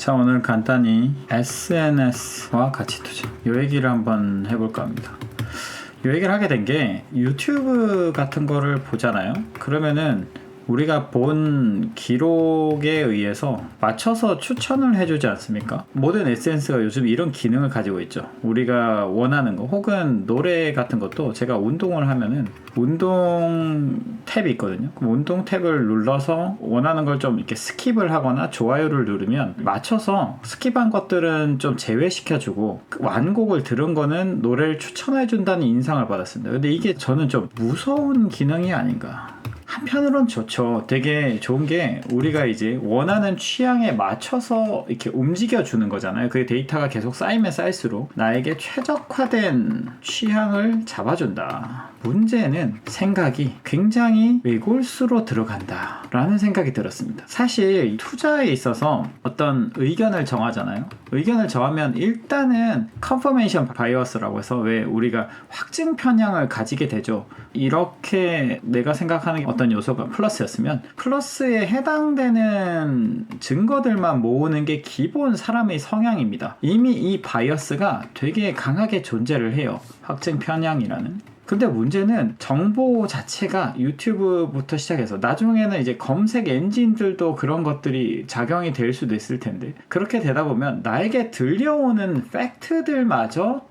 자, 오늘 간단히 SNS와 가치 투자 이 얘기를 한번 해볼까 합니다. 이 얘기를 하게 된 게 유튜브 같은 거를 보잖아요. 그러면은 우리가 본 기록에 의해서 맞춰서 추천을 해주지 않습니까? 모든 SNS가 요즘 이런 기능을 가지고 있죠. 우리가 원하는 거 혹은 노래 같은 것도 제가 운동을 하면은 운동 탭이 있거든요. 그럼 운동 탭을 눌러서 원하는 걸 좀 이렇게 스킵을 하거나 좋아요를 누르면 맞춰서 스킵한 것들은 좀 제외시켜주고 완곡을 들은 거는 노래를 추천해준다는 인상을 받았습니다. 근데 이게 저는 좀 무서운 기능이 아닌가. 한편으론 좋죠. 되게 좋은 게 우리가 이제 원하는 취향에 맞춰서 이렇게 움직여주는 거잖아요. 그 데이터가 계속 쌓이면 쌓일수록 나에게 최적화된 취향을 잡아준다. 문제는 생각이 굉장히 외골수로 들어간다 라는 생각이 들었습니다. 사실 투자에 있어서 어떤 의견을 정하잖아요. 의견을 정하면 일단은 confirmation bias라고 해서 왜 우리가 확증 편향을 가지게 되죠. 이렇게 내가 생각하는 어떤 요소가 플러스였으면 플러스에 해당되는 증거들만 모으는 게 기본 사람의 성향입니다. 이미 이 바이어스가 되게 강하게 존재를 해요. 확증 편향이라는. 근데 문제는 정보 자체가 유튜브부터 시작해서 나중에는 이제 검색 엔진들도 그런 것들이 작용이 될 수도 있을 텐데 그렇게 되다 보면 나에게 들려오는 팩트들마저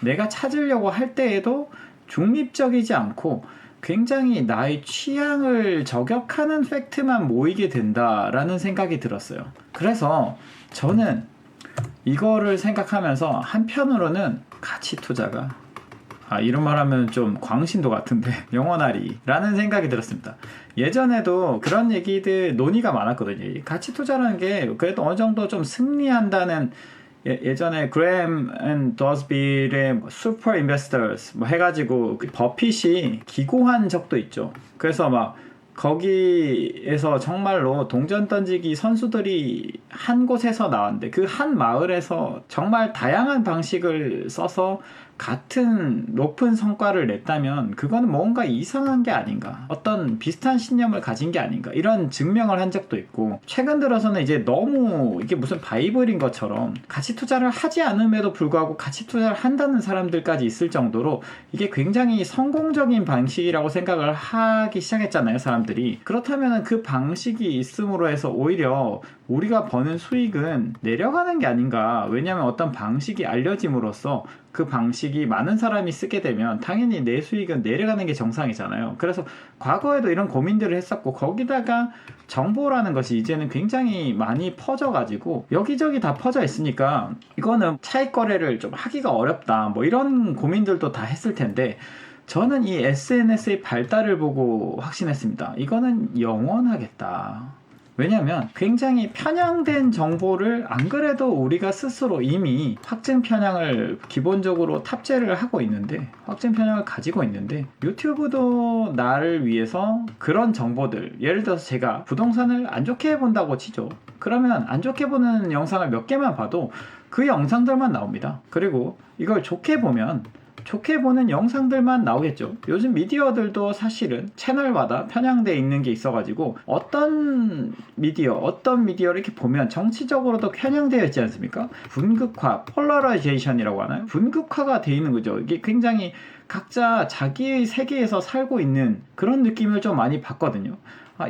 내가 찾으려고 할 때에도 중립적이지 않고 굉장히 나의 취향을 저격하는 팩트만 모이게 된다라는 생각이 들었어요. 그래서 저는 이거를 생각하면서 한편으로는 가치 투자가 이런 말 하면 좀 광신도 같은데 영원하리 라는 생각이 들었습니다. 예전에도 그런 얘기들 논의가 많았거든요. 가치 투자라는 게 그래도 어느 정도 좀 승리한다는 예전에 그램 앤 더스빌의 슈퍼 인베스터스 뭐 해가지고 버핏이 기고한 적도 있죠. 그래서 막 거기에서 정말로 동전 던지기 선수들이 한 곳에서 나왔는데 그 한 마을에서 정말 다양한 방식을 써서 같은 높은 성과를 냈다면 그거는 뭔가 이상한 게 아닌가, 어떤 비슷한 신념을 가진 게 아닌가, 이런 증명을 한 적도 있고, 최근 들어서는 이제 너무 이게 무슨 바이블인 것처럼 가치 투자를 하지 않음에도 불구하고 가치 투자를 한다는 사람들까지 있을 정도로 이게 굉장히 성공적인 방식이라고 생각을 하기 시작했잖아요, 사람들이. 그렇다면 그 방식이 있음으로 해서 오히려 우리가 버는 수익은 내려가는 게 아닌가. 왜냐하면 어떤 방식이 알려짐으로써 그 방식이 많은 사람이 쓰게 되면 당연히 내 수익은 내려가는 게 정상이잖아요. 그래서 과거에도 이런 고민들을 했었고, 거기다가 정보라는 것이 이제는 굉장히 많이 퍼져가지고 여기저기 다 퍼져 있으니까 이거는 차익 거래를 좀 하기가 어렵다, 뭐 이런 고민들도 다 했을 텐데, 저는 이 SNS의 발달을 보고 확신했습니다. 이거는 영원하겠다. 왜냐면 굉장히 편향된 정보를 안 그래도 우리가 스스로 이미 확증 편향을 기본적으로 탑재를 하고 있는데, 확증 편향을 가지고 있는데, 유튜브도 나를 위해서 그런 정보들, 예를 들어서 제가 부동산을 안 좋게 본다고 치죠. 그러면 안 좋게 보는 영상을 몇 개만 봐도 그 영상들만 나옵니다. 그리고 이걸 좋게 보면 좋게 보는 영상들만 나오겠죠. 요즘 미디어들도 사실은 채널마다 편향되어 있는 게 있어가지고 어떤 미디어를 이렇게 보면 정치적으로도 편향되어 있지 않습니까? 분극화, 폴라라이제이션이라고 하나요? 분극화가 되어 있는 거죠. 이게 굉장히 각자 자기의 세계에서 살고 있는 그런 느낌을 좀 많이 받거든요.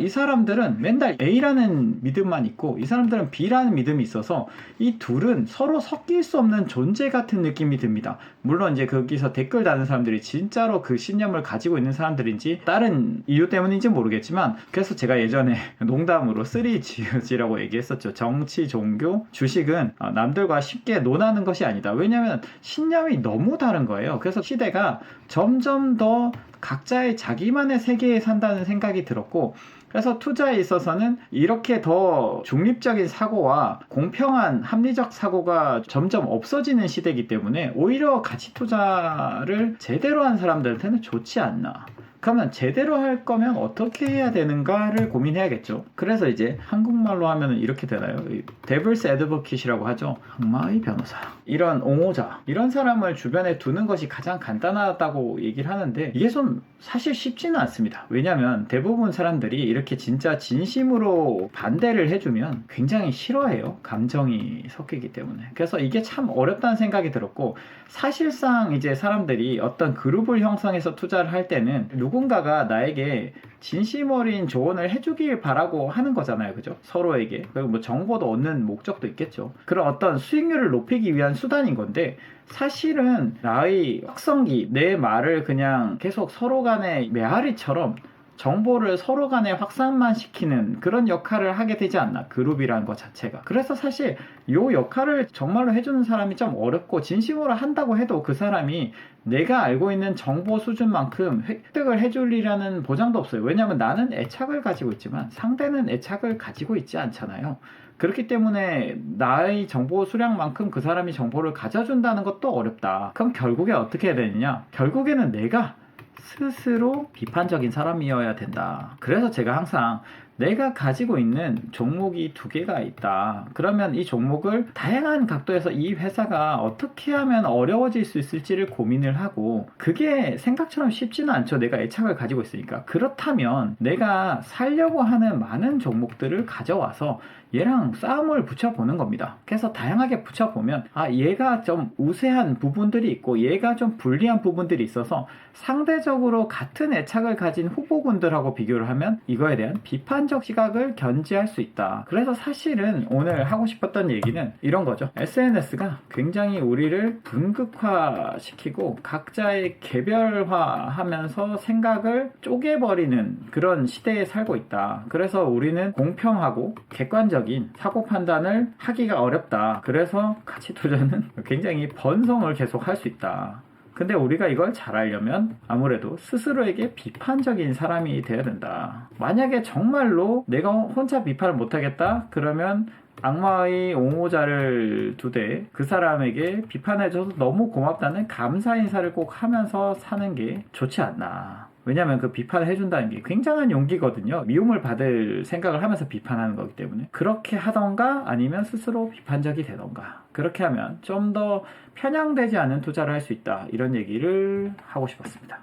이 사람들은 맨날 A라는 믿음만 있고 이 사람들은 B라는 믿음이 있어서 이 둘은 서로 섞일 수 없는 존재 같은 느낌이 듭니다. 물론 이제 거기서 댓글 다는 사람들이 진짜로 그 신념을 가지고 있는 사람들인지 다른 이유 때문인지 모르겠지만, 그래서 제가 예전에 농담으로 3G라고 얘기했었죠. 정치, 종교, 주식은 남들과 쉽게 논하는 것이 아니다. 왜냐하면 신념이 너무 다른 거예요. 그래서 시대가 점점 더 각자의 자기만의 세계에 산다는 생각이 들었고, 그래서 투자에 있어서는 이렇게 더 중립적인 사고와 공평한 합리적 사고가 점점 없어지는 시대이기 때문에 오히려 가치 투자를 제대로 한 사람들한테는 좋지 않나. 그러면 제대로 할 거면 어떻게 해야 되는가를 고민해야겠죠. 그래서 이제 한국말로 하면 이렇게 되나요? 데블스 애드버킷이라고 하죠. 악마의 변호사. 이런 옹호자, 이런 사람을 주변에 두는 것이 가장 간단하다고 얘기를 하는데 이게 좀 사실 쉽지는 않습니다. 왜냐하면 대부분 사람들이 이렇게 진짜 진심으로 반대를 해주면 굉장히 싫어해요. 감정이 섞이기 때문에. 그래서 이게 참 어렵다는 생각이 들었고, 사실상 이제 사람들이 어떤 그룹을 형성해서 투자를 할 때는 누군가가 나에게 진심 어린 조언을 해주길 바라고 하는 거잖아요. 그죠? 서로에게. 그리고 뭐 정보도 얻는 목적도 있겠죠. 그런 어떤 수익률을 높이기 위한 수단인 건데, 사실은 나의 확성기, 내 말을 그냥 계속 서로 간의 메아리처럼 정보를 서로 간에 확산만 시키는 그런 역할을 하게 되지 않나, 그룹이라는 것 자체가. 그래서 사실 이 역할을 정말로 해주는 사람이 좀 어렵고, 진심으로 한다고 해도 그 사람이 내가 알고 있는 정보 수준만큼 획득을 해줄리라는 보장도 없어요. 왜냐하면 나는 애착을 가지고 있지만 상대는 애착을 가지고 있지 않잖아요. 그렇기 때문에 나의 정보 수량만큼 그 사람이 정보를 가져준다는 것도 어렵다. 그럼 결국에 어떻게 해야 되느냐? 결국에는 내가 스스로 비판적인 사람이어야 된다. 그래서 제가 항상 내가 가지고 있는 종목이 2개가 있다. 그러면 이 종목을 다양한 각도에서 이 회사가 어떻게 하면 어려워질 수 있을지를 고민을 하고, 그게 생각처럼 쉽지는 않죠. 내가 애착을 가지고 있으니까. 그렇다면 내가 살려고 하는 많은 종목들을 가져와서 얘랑 싸움을 붙여보는 겁니다. 그래서 다양하게 붙여보면 얘가 좀 우세한 부분들이 있고 얘가 좀 불리한 부분들이 있어서 상대적으로 같은 애착을 가진 후보군들하고 비교를 하면 이거에 대한 비판적 시각을 견지할 수 있다. 그래서 사실은 오늘 하고 싶었던 얘기는 이런 거죠. SNS가 굉장히 우리를 분극화시키고 각자의 개별화하면서 생각을 쪼개버리는 그런 시대에 살고 있다. 그래서 우리는 공평하고 객관적인 사고 판단을 하기가 어렵다. 그래서 가치 투자는 굉장히 번성을 계속 할 수 있다. 근데 우리가 이걸 잘 알려면 아무래도 스스로에게 비판적인 사람이 되어야 된다. 만약에 정말로 내가 혼자 비판을 못하겠다? 그러면 악마의 옹호자를 두되 그 사람에게 비판해줘서 너무 고맙다는 감사 인사를 꼭 하면서 사는 게 좋지 않나. 왜냐하면 그 비판을 해준다는 게 굉장한 용기거든요. 미움을 받을 생각을 하면서 비판하는 거기 때문에. 그렇게 하던가 아니면 스스로 비판적이 되던가. 그렇게 하면 좀 더 편향되지 않은 투자를 할 수 있다. 이런 얘기를 하고 싶었습니다.